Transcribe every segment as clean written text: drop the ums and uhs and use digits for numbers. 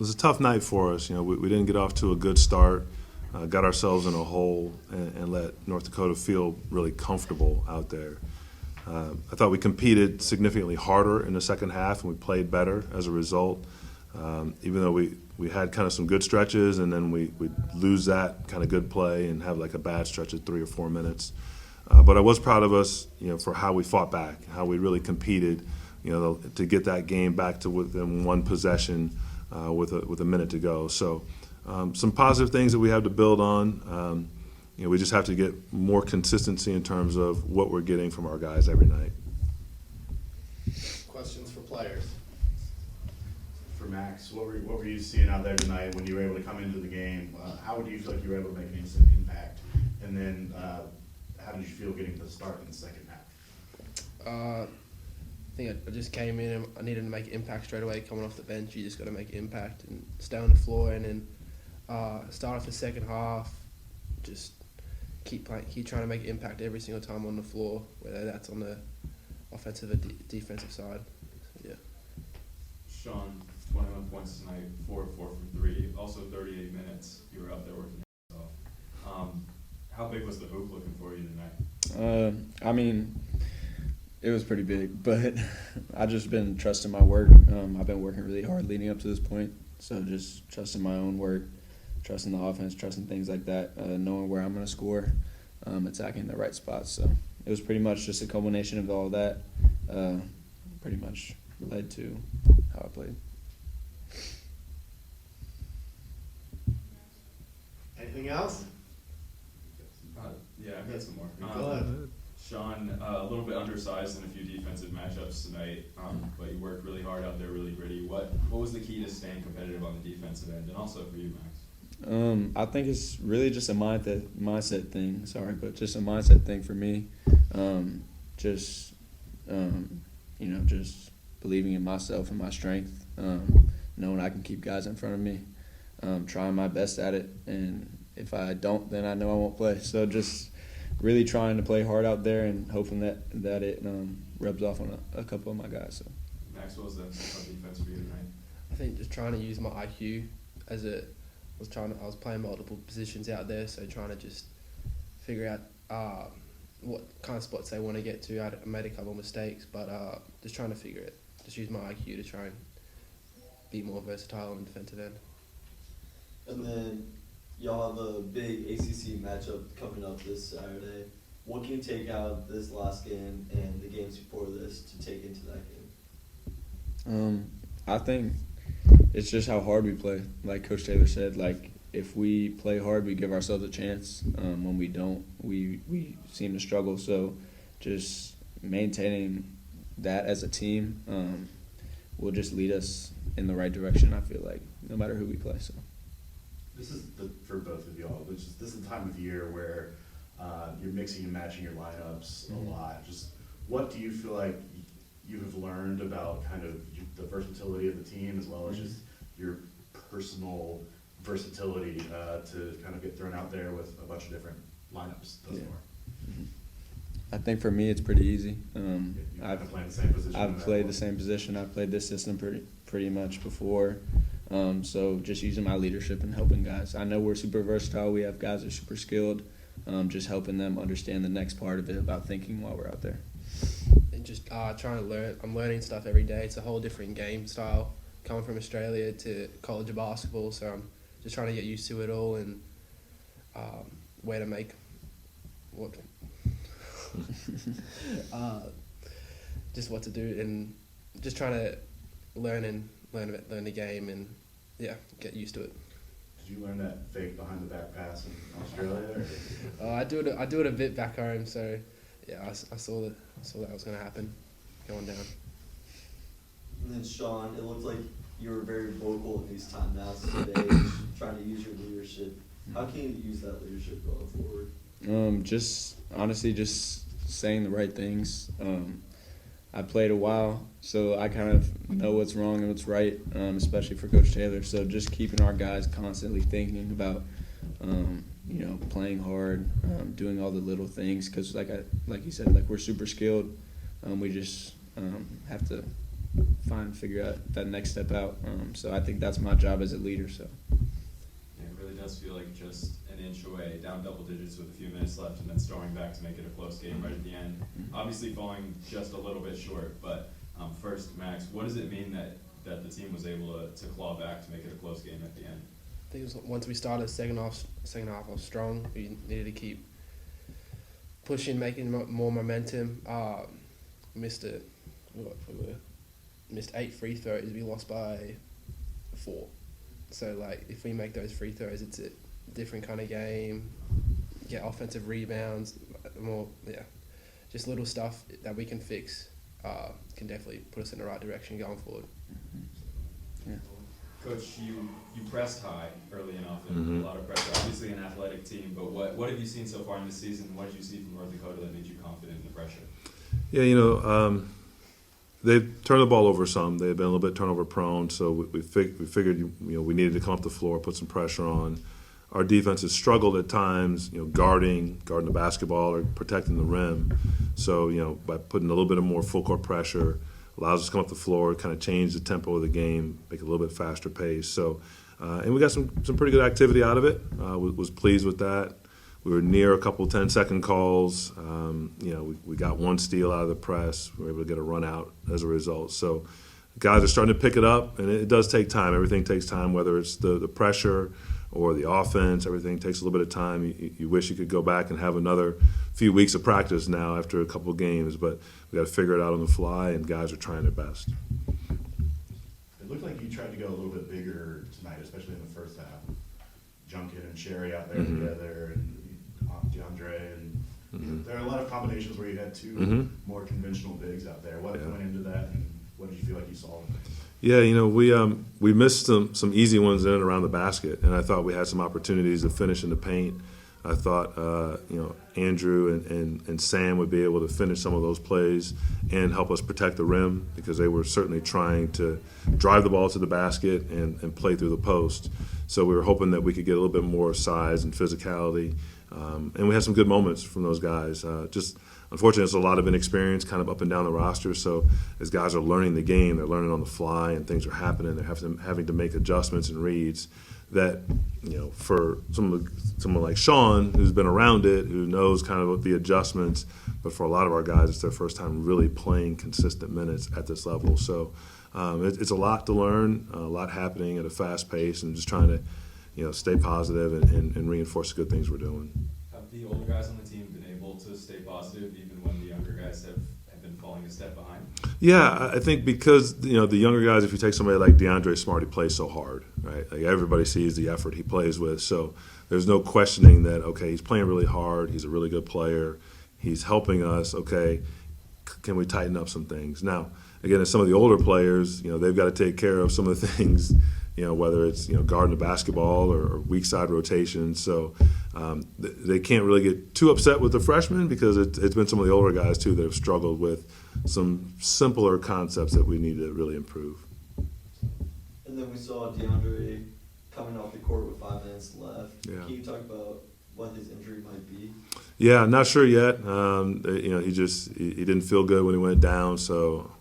was a tough night for us. We didn't get off to a good start, got ourselves in a hole, and let North Dakota feel really comfortable out there. I thought we competed significantly harder in the second half, and we played better as a result. Even though we had kind of some good stretches, and then we lose that kind of good play and have like a bad stretch of 3 or 4 minutes. But I was proud of us, for how we fought back, how we really competed, to get that game back to within one possession with a minute to go. So some positive things that we have to build on. We just have to get more consistency in terms of what we're getting from our guys every night. Questions for players? For Max, what were you seeing out there tonight when you were able to come into the game? How do you feel like you were able to make an instant impact? And then how did you feel getting the start in the second half? I think I just came in and I needed to make an impact straight away. Coming off the bench, you just got to make an impact and stay on the floor. And then start off the second half, just keep playing, keep trying to make an impact every single time on the floor, whether that's on the offensive or defensive side. So, yeah. Sean, 21 points tonight, 4 of 4 from 3, also 38 minutes. You were out there working yourself. How big was the hoop looking for you tonight? It was pretty big, but I've just been trusting my work. I've been working really hard leading up to this point, so just trusting my own work, trusting the offense, trusting things like that, knowing where I'm going to score, attacking the right spots. So it was pretty much just a culmination of all that, pretty much led to how I played. Anything else? Yeah, I've got some more. Go ahead. Sean, a little bit undersized in a few defensive matchups tonight, but you worked really hard out there, really gritty. What was the key to staying competitive on the defensive end, and also for you, Max? I think it's really just a mindset thing. Just a mindset thing for me. Just believing in myself and my strength. Knowing I can keep guys in front of me. Trying my best at it, and if I don't, then I know I won't play. So just really trying to play hard out there and hoping that it rubs off on a couple of my guys. So. Max, what was the defense for you tonight? I think just trying to use my IQ I was playing multiple positions out there, so trying to just figure out what kind of spots they want to get to. I made a couple of mistakes, but just trying to figure it. Just use my IQ to try and be more versatile on the defensive end. And then y'all have a big ACC matchup coming up this Saturday. What can you take out of this last game and the games before this to take into that game? I think it's just how hard we play. Like Coach Taylor said, if we play hard, we give ourselves a chance. When we don't, we seem to struggle. So just maintaining that as a team will just lead us in the right direction, I feel like, no matter who we play. So. This is for both of y'all. This is the time of year where you're mixing and matching your lineups a lot. Just what do you feel like you have learned about kind of the versatility of the team, as well as just your personal versatility to kind of get thrown out there with a bunch of different lineups thus far? I think for me it's pretty easy. I've played the same position. I've played the same position. I've played this system pretty much before. So just using my leadership and helping guys. I know we're super versatile. We have guys that are super skilled. Just helping them understand the next part of it about thinking while we're out there. And just trying to learn. I'm learning stuff every day. It's a whole different game style coming from Australia to college of basketball. So I'm just trying to get used to it all and where to make what. Just what to do and just trying to learn the game and get used to it. Did you learn that fake behind the back pass in Australia? I do it a bit back home, so yeah, I saw that was going to happen, going down. And then Sean, it looked like you were very vocal in these timeouts today, trying to use your leadership. How can you use that leadership going forward? Just saying the right things. I played a while, so I kind of know what's wrong and what's right, especially for Coach Taylor. So just keeping our guys constantly thinking about, playing hard, doing all the little things. Because like you said, we're super skilled. We just have to figure out that next step out. So I think that's my job as a leader. So. Yeah, it really does feel like just an inch away, down double digits with a few minutes left, and then storming back to make it a close game right at the end. Obviously falling just a little bit short, but first, Max, what does it mean that the team was able to claw back to make it a close game at the end? I think it was once we started second half off strong, we needed to keep pushing, making more momentum. Missed 8 free throws. We lost by 4. So like, if we make those free throws, it's a different kind of game. Get offensive rebounds, just little stuff that we can fix. Can definitely put us in the right direction going forward. Yeah. Coach, you pressed high early enough and a lot of pressure. Obviously an athletic team, but what have you seen so far in the season? What did you see from North Dakota that made you confident in the pressure? Yeah, they've turned the ball over some. They've been a little bit turnover prone, so we figured we needed to come up the floor, put some pressure on. Our defense has struggled at times, guarding the basketball or protecting the rim. So, by putting a little bit of more full court pressure, allows us to come up the floor, kind of change the tempo of the game, make it a little bit faster pace. So, and we got some pretty good activity out of it. Was pleased with that. We were near a couple 10-second calls. We got one steal out of the press. We were able to get a run out as a result. So, guys are starting to pick it up, and it does take time. Everything takes time, whether it's the pressure or the offense. Everything takes a little bit of time. You wish you could go back and have another few weeks of practice now after a couple of games, but we got to figure it out on the fly, and guys are trying their best. It looked like you tried to go a little bit bigger tonight, especially in the first half. Junkin and Sherry out there together, and DeAndre, and there are a lot of combinations where you had two more conventional bigs out there. What went into that, and what did you feel like you saw? Yeah, we missed some easy ones in and around the basket, and I thought we had some opportunities to finish in the paint. I thought, Andrew and Sam would be able to finish some of those plays and help us protect the rim, because they were certainly trying to drive the ball to the basket and play through the post. So we were hoping that we could get a little bit more size and physicality. And we had some good moments from those guys. Unfortunately, there's a lot of inexperience kind of up and down the roster. So as guys are learning the game, they're learning on the fly, and things are happening. They're having to make adjustments and reads that, for someone like Sean, who's been around it, who knows kind of the adjustments, but for a lot of our guys, it's their first time really playing consistent minutes at this level. So it's a lot to learn, a lot happening at a fast pace, and just trying to, stay positive and reinforce the good things we're doing. Have the older guys on the team been able to stay positive even when the younger guys have been falling a step behind? Yeah, I think because, the younger guys, if you take somebody like DeAndre Smart, he plays so hard, right? Like, everybody sees the effort he plays with. So there's no questioning that, okay, he's playing really hard. He's a really good player. He's helping us. Okay, can we tighten up some things? Now, again, as some of the older players, they've got to take care of some of the things, whether it's, guarding the basketball or weak side rotation. So they can't really get too upset with the freshmen, because it's been some of the older guys, too, that have struggled with some simpler concepts that we need to really improve. And then we saw DeAndre coming off the court with 5 minutes left. Yeah. Can you talk about what his injury might be? Yeah, not sure yet. He didn't feel good when he went down, so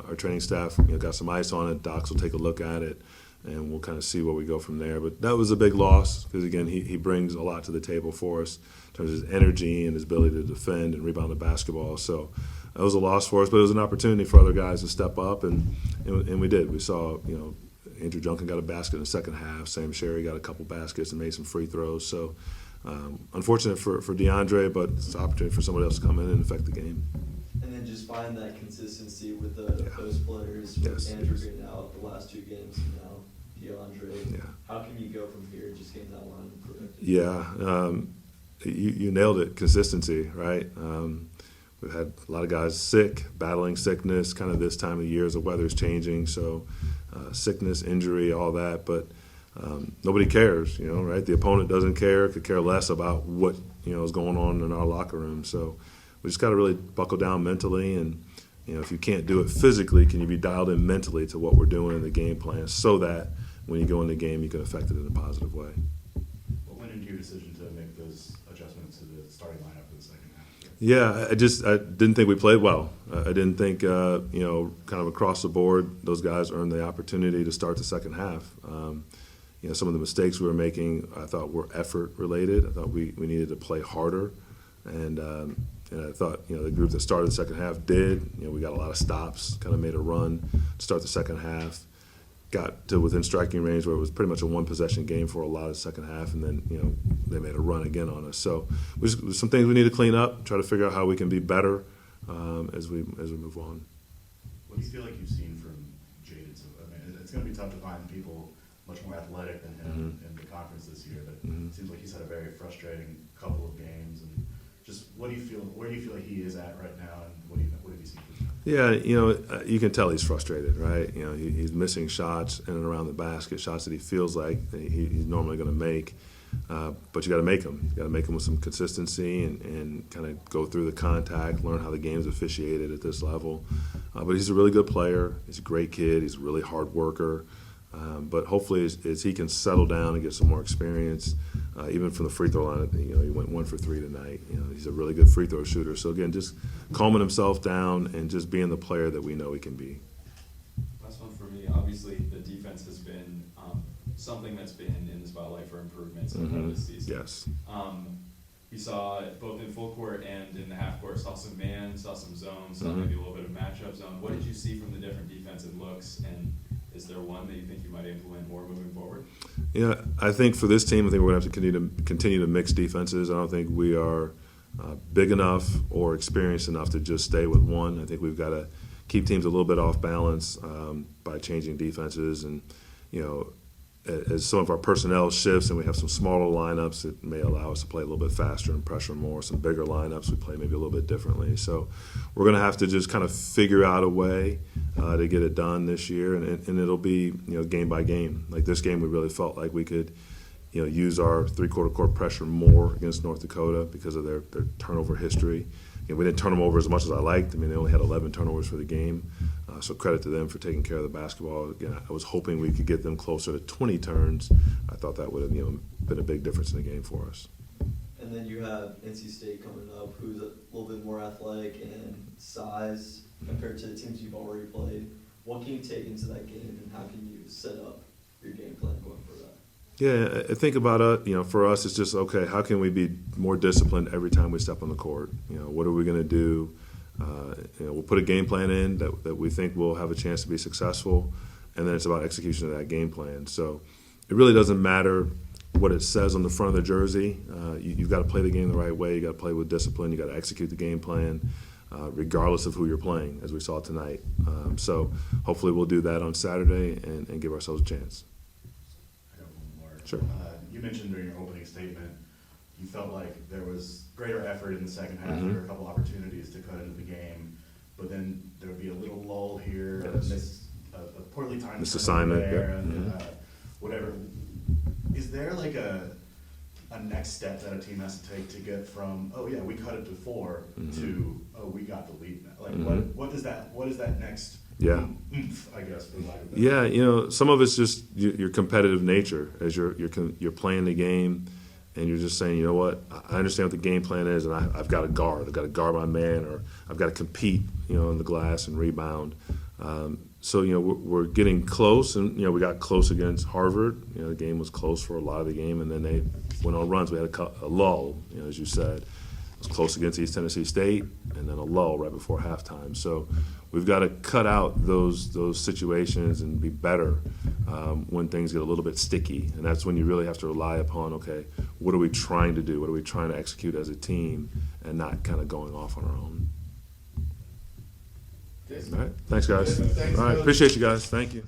our training staff got some ice on it. Docs will take a look at it, and we'll kind of see where we go from there. But that was a big loss, because, again, he brings a lot to the table for us in terms of his energy and his ability to defend and rebound the basketball. So that was a loss for us, but it was an opportunity for other guys to step up, and we did. We saw, Andrew Junkin got a basket in the second half. Sam Sherry got a couple baskets and made some free throws. So unfortunate for DeAndre, but it's an opportunity for somebody else to come in and affect the game. And then just find that consistency with the post players, with Yes. Andrew being out the last 2 games, and now DeAndre. Yeah. How can you go from here, just getting that line improved? Yeah, you nailed it, consistency, right? We've had a lot of guys sick, battling sickness, kind of this time of year as the weather's changing, so sickness, injury, all that, but nobody cares, right? The opponent doesn't care, could care less about what, is going on in our locker room. So we just got to really buckle down mentally, and, if you can't do it physically, can you be dialed in mentally to what we're doing in the game plan, so that when you go in the game, you can affect it in a positive way. What went into your decision to make those adjustments to the starting lineup in the second half? Yeah, I didn't think we played well. I didn't think, kind of across the board, those guys earned the opportunity to start the second half. Some of the mistakes we were making, I thought were effort related. I thought we needed to play harder, and I thought the group that started the second half did. We got a lot of stops, kind of made a run to start the second half. Got to within striking range where it was pretty much a one-possession game for a lot of the second half, and then they made a run again on us. So there's some things we need to clean up, try to figure out how we can be better as we move on. What do you feel like you've seen from Jaden? I mean, it's going to be tough to find people much more athletic than him in the conference this year, but it seems like he's had a very frustrating couple of games. And just where do you feel like he is at right now, and what have you seen from him? Yeah, you can tell he's frustrated, right? He's missing shots in and around the basket, shots that he feels like he's normally going to make. But you got to make them. You got to make them with some consistency and kind of go through the contact, learn how the game's officiated at this level. But he's a really good player. He's a great kid. He's a really hard worker. But hopefully, as he can settle down and get some more experience, even from the free throw line, he went 1 for 3 tonight. He's a really good free throw shooter. So again, just calming himself down and just being the player that we know he can be. Last one for me. Obviously, the defense has been something that's been in the spotlight for improvement so far this season. Yes. You saw it both in full court and in the half court. Saw some man, saw some zone, saw maybe a little bit of matchup zone. What did you see from the different defensive looks, and is there one that you think you might implement more moving forward? Yeah, I think for this team, I think we're going to have to continue to mix defenses. I don't think we are big enough or experienced enough to just stay with one. I think we've got to keep teams a little bit off balance by changing defenses. And, as some of our personnel shifts and we have some smaller lineups, it may allow us to play a little bit faster and pressure more. Some bigger lineups, we play maybe a little bit differently. So we're going to have to just kind of figure out a way to get it done this year, and it'll be game by game. Like this game, we really felt like we could use our three-quarter court pressure more against North Dakota because of their turnover history. We didn't turn them over as much as I liked. I mean, they only had 11 turnovers for the game. So credit to them for taking care of the basketball. Again, I was hoping we could get them closer to 20 turns. I thought that would have been a big difference in the game for us. And then you have NC State coming up, who's a little bit more athletic and size compared to the teams you've already played. What can you take into that game, and how can you set up your game plan going for that? Yeah, I think about it. For us, it's just okay. How can we be more disciplined every time we step on the court? What are we going to do? We'll put a game plan in that we think will have a chance to be successful, and then it's about execution of that game plan. So it really doesn't matter what it says on the front of the jersey. You've got to play the game the right way. You got to play with discipline. You got to execute the game plan, regardless of who you're playing, as we saw tonight. So hopefully we'll do that on Saturday and give ourselves a chance. I got one more. Sure. You mentioned during your opening statement you felt like there was greater effort in the second half. There were a couple opportunities to cut into the game, but then there would be a little lull here, Yes. a poorly timed Missed assignment, there, yeah. and whatever. Is there like a next step that a team has to take to get from, oh yeah, we cut it to 4 to, oh, we got the lead now? Like what is that next oomph, I guess, for lack of a better Yeah, some of it's just your competitive nature as you're playing the game, and you're just saying, you know what, I understand what the game plan is, and I've got to guard. I've got to guard my man, or I've got to compete, in the glass and rebound. So we're getting close, and we got close against Harvard. The game was close for a lot of the game, and then they went on runs. We had a lull, as you said. It was close against East Tennessee State, and then a lull right before halftime. So we've got to cut out those situations and be better when things get a little bit sticky. And that's when you really have to rely upon, okay, what are we trying to do? What are we trying to execute as a team, and not kind of going off on our own. All right. Thanks, guys. Thanks, All right. Coach. Appreciate you guys. Thank you.